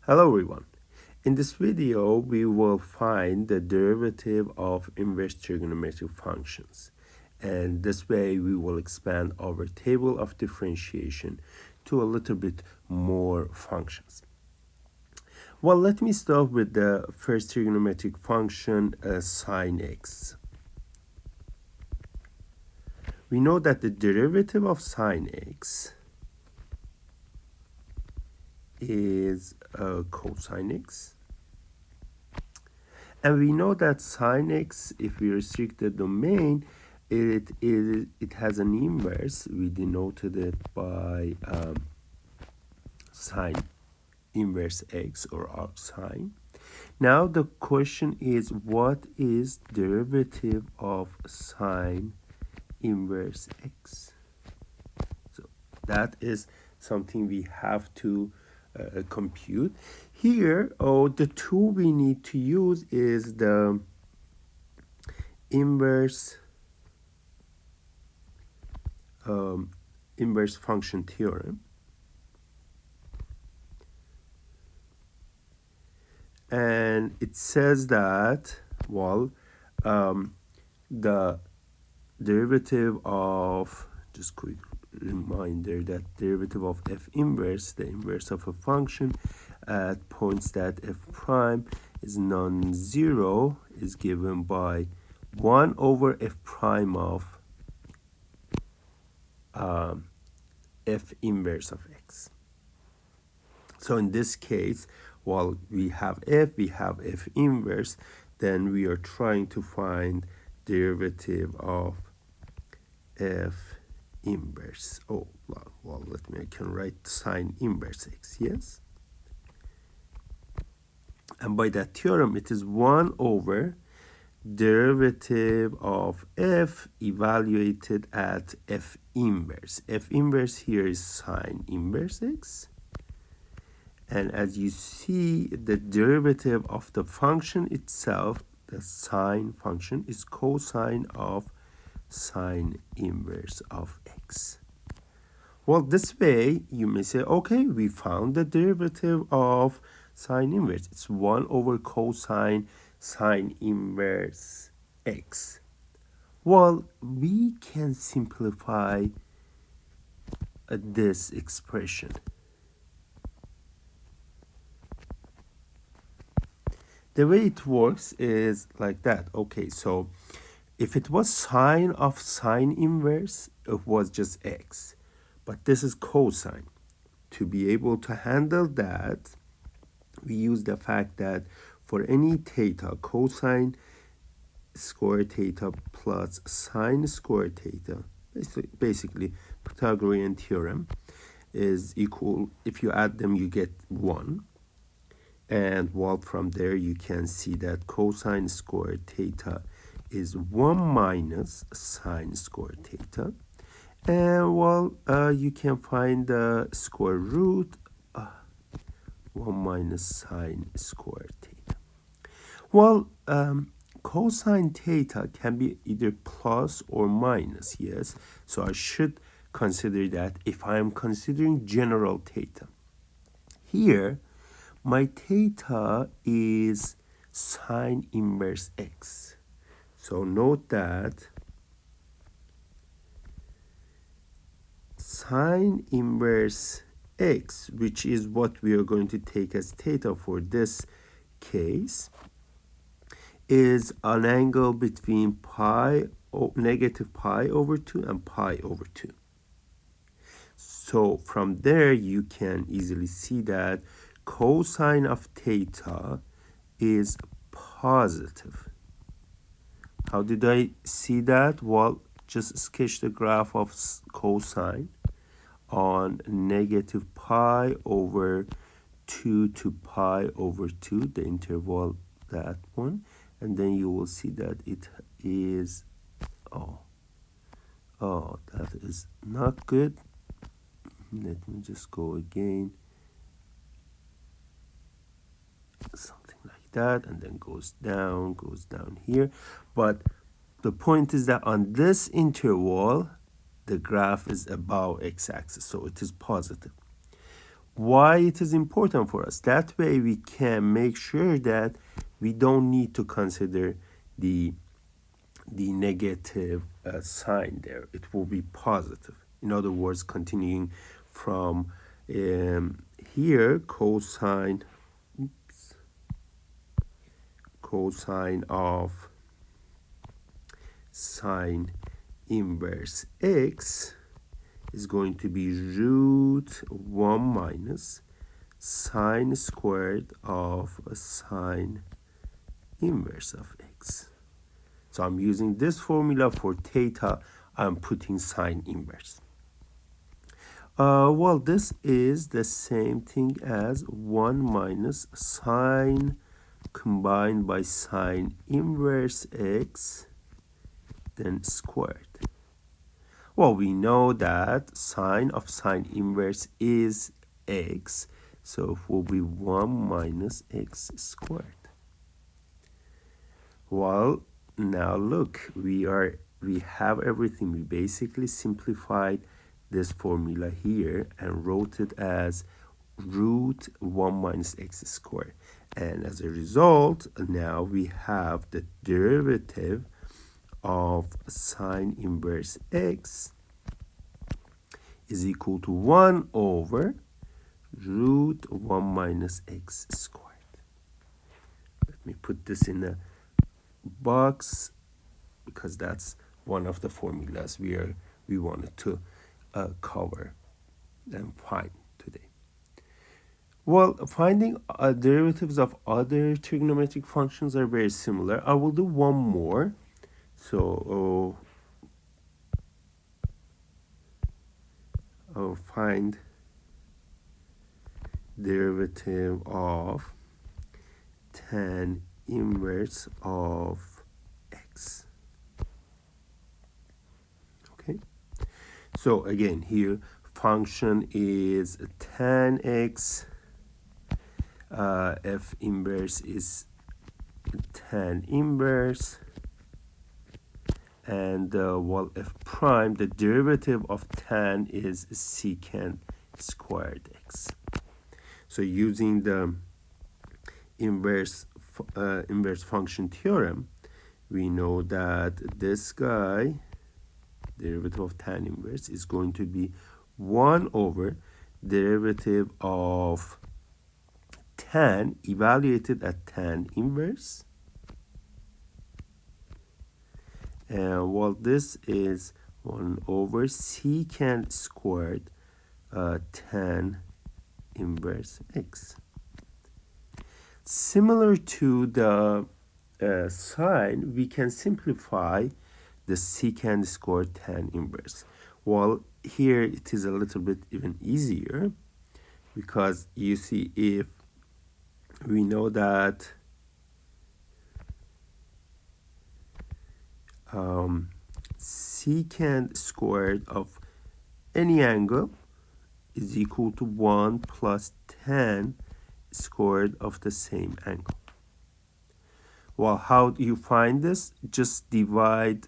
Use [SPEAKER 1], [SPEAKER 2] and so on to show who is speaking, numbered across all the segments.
[SPEAKER 1] Hello everyone. In this video, we will find the derivative of inverse trigonometric functions. And this way, we will expand our table of differentiation to a little bit more functions. Well, let me start with the first trigonometric function, sine x. We know that the derivative of sine x is cosine x. And we know that sine x, if we restrict the domain, it has an inverse. We denoted it by sine inverse x or arcsin. Now the question is, what is derivative of sine inverse x? So that is something we have to compute. Here, the tool we need to use is the inverse function theorem. And it says that, well, the derivative of, just quick reminder that derivative of f inverse, the inverse of a function at points that f prime is non-zero, is given by 1 over f prime of f inverse of x. So in this case, while we have f inverse, then we are trying to find derivative of f inverse. Oh, well, I can write sine inverse x, yes? And by that theorem, it is 1 over derivative of f evaluated at f inverse. F inverse here is sine inverse x. And as you see, the derivative of the function itself, the sine function, is cosine of sine inverse of x. Well, this way, you may say, okay, we found the derivative of sine inverse. It's 1 over cosine sine inverse x. Well, we can simplify this expression. The way it works is like that. Okay, so if it was sine of sine inverse, it was just x. But this is cosine. To be able to handle that, we use the fact that for any theta, cosine square theta plus sine square theta, basically Pythagorean theorem, is equal, if you add them, you get 1. And well, from there, you can see that cosine square theta is 1 minus sine square theta. And well, you can find the square root 1 minus sine square theta. Well, cosine theta can be either plus or minus, yes? So I should consider that if I am considering general theta. Here, my theta is sine inverse x. So note that sine inverse x, which is what we are going to take as theta for this case, is an angle between negative pi over 2 and pi over 2. So from there, you can easily see that cosine of theta is positive. How did I see that? Well, just sketch the graph of cosine on negative pi over 2 to pi over 2, the interval, that one. And then you will see that it is, that is not good. Let me just go again. Something like that, and then goes down here. But the point is that on this interval, the graph is above x-axis, so it is positive. Why it is important for us? That way we can make sure that we don't need to consider the negative sign there. It will be positive. In other words, continuing from here, cosine of sine inverse x is going to be root 1 minus sine squared of a sine inverse of x. So I'm using this formula for theta. I'm putting sine inverse. Well, this is the same thing as 1 minus sine combined by sine inverse x, then squared. Well, we know that sine of sine inverse is x, so it will be 1 minus x squared. Well, now look, we have everything. We basically simplified this formula here and wrote it as root 1 minus x squared. And as a result, now we have the derivative of sine inverse x is equal to 1 over root 1 minus x squared. Let me put this in a box because that's one of the formulas we wanted to cover and find today. Well, finding derivatives of other trigonometric functions are very similar. I will do one more. So I'll find derivative of tan inverse of x. Okay, so again here function is tan x, f inverse is tan inverse, and well, f prime, the derivative of tan is secant squared x. So using the inverse function theorem, we know that this guy, derivative of tan inverse, is going to be 1 over derivative of tan evaluated at tan inverse. And well, this is 1 over secant squared tan inverse x. Similar to the sine, we can simplify the secant squared tan inverse. Well, here it is a little bit even easier because you see, if we know that secant squared of any angle is equal to 1 plus tan squared of the same angle. Well, how do you find this? Just divide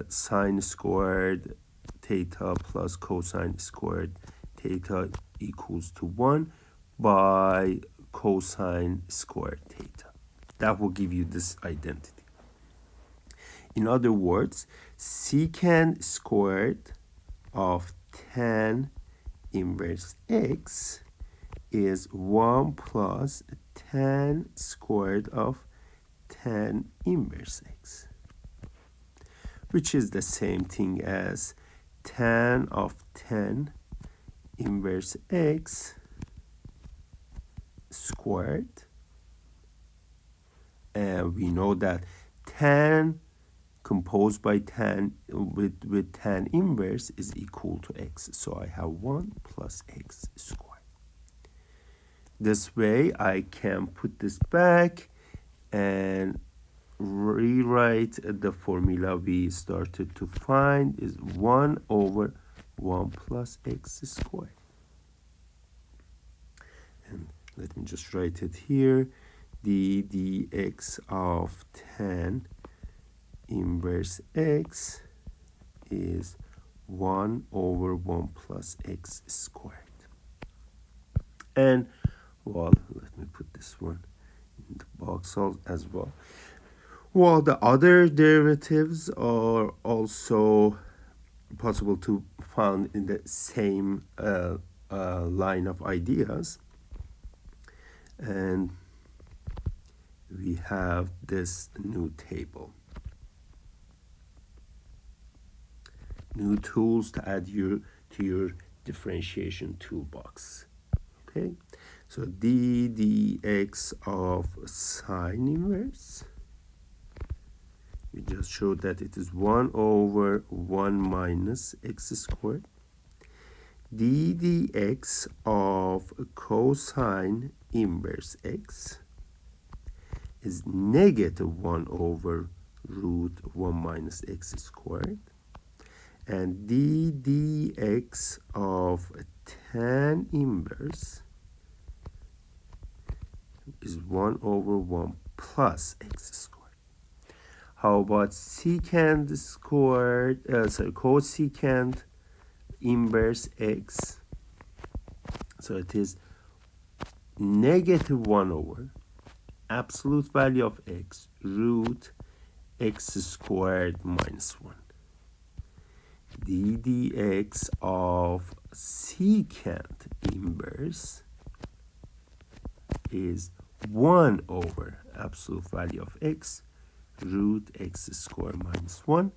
[SPEAKER 1] sine squared theta plus cosine squared theta equals to 1 by cosine squared theta. That will give you this identity. In other words, secant squared of tan inverse x is 1 plus tan squared of tan inverse x, which is the same thing as tan of tan inverse x squared. And we know that tan composed by tan with tan inverse is equal to x. So I have 1 plus x squared. This way I can put this back and rewrite the formula we started to find is 1 over 1 plus x squared. And let me just write it here. The dx of tan inverse x is 1 over 1 plus x squared. And, well, let me put this one in the box as well. Well, the other derivatives are also possible to found in the same line of ideas. And we have this new table. New tools to add to your differentiation toolbox. Okay, so d dx of sine inverse. We just showed that it is 1 over 1 minus x squared. D dx of cosine inverse x is negative 1 over root 1 minus x squared. And d dx of tan inverse is 1 over 1 plus x squared. How about secant squared, cosecant inverse x? So it is negative 1 over absolute value of x root x squared minus 1. D dx of secant inverse is 1 over absolute value of x root x squared minus 1,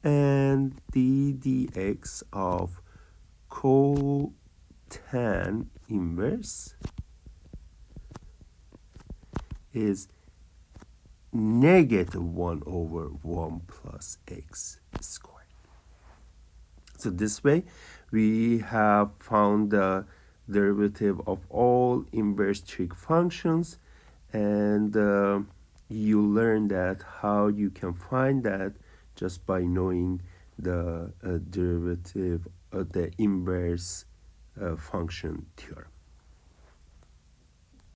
[SPEAKER 1] and d dx of cotan inverse is negative 1 over 1 plus x squared. So this way, we have found the derivative of all inverse trig functions, and you learn that how you can find that just by knowing the derivative of the inverse function theorem.